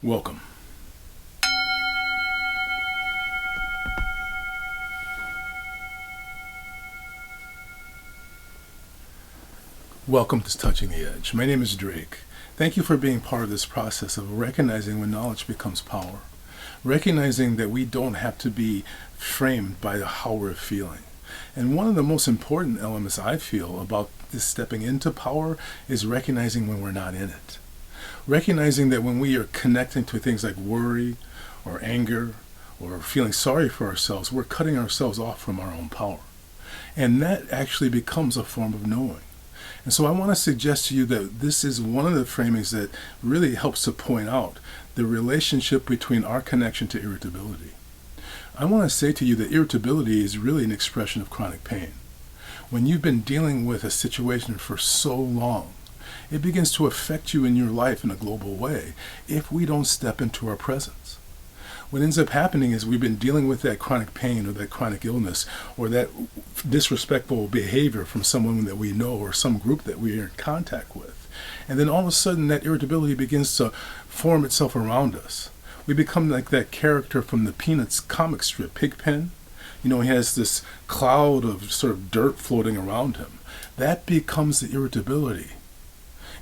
Welcome. Welcome to Touching the Edge. My name is Drake. Thank you for being part of this process of recognizing when knowledge becomes power. Recognizing that we don't have to be framed by how we're feeling. And one of the most important elements I feel about this stepping into power is recognizing when we're not in it. Recognizing that when we are connecting to things like worry or anger or feeling sorry for ourselves, we're cutting ourselves off from our own power. And that actually becomes a form of knowing. And so I want to suggest to you that this is one of the framings that really helps to point out the relationship between our connection to irritability. I want to say to you that irritability is really an expression of chronic pain. When you've been dealing with a situation for so long, it begins to affect you in your life in a global way if we don't step into our presence. What ends up happening is we've been dealing with that chronic pain or that chronic illness or that disrespectful behavior from someone that we know or some group that we are in contact with. And then all of a sudden that irritability begins to form itself around us. We become like that character from the Peanuts comic strip, Pigpen. You know, he has this cloud of sort of dirt floating around him. That becomes the irritability.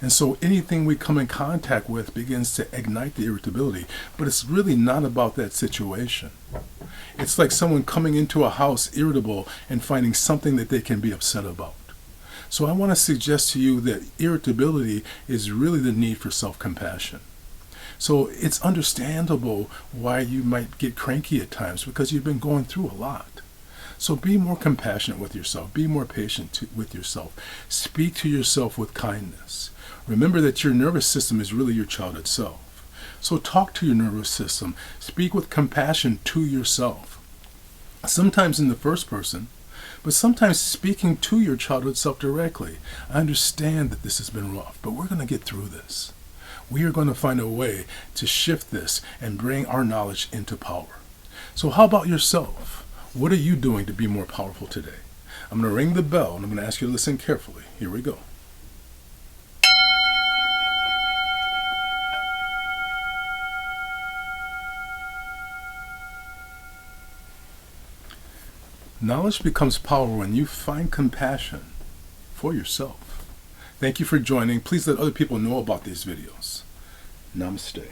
And so anything we come in contact with begins to ignite the irritability. But it's really not about that situation. It's like someone coming into a house irritable and finding something that they can be upset about. So I want to suggest to you that irritability is really the need for self-compassion. So it's understandable why you might get cranky at times because you've been going through a lot. So be more compassionate with yourself. Be more patient with yourself. Speak to yourself with kindness. Remember that your nervous system is really your childhood self. So talk to your nervous system. Speak with compassion to yourself. Sometimes in the first person, but sometimes speaking to your childhood self directly. I understand that this has been rough, but we're going to get through this. We are going to find a way to shift this and bring our knowledge into power. So how about yourself? What are you doing to be more powerful today? I'm going to ring the bell and I'm going to ask you to listen carefully. Here we go. Knowledge becomes power when you find compassion for yourself. Thank you for joining. Please let other people know about these videos. Namaste.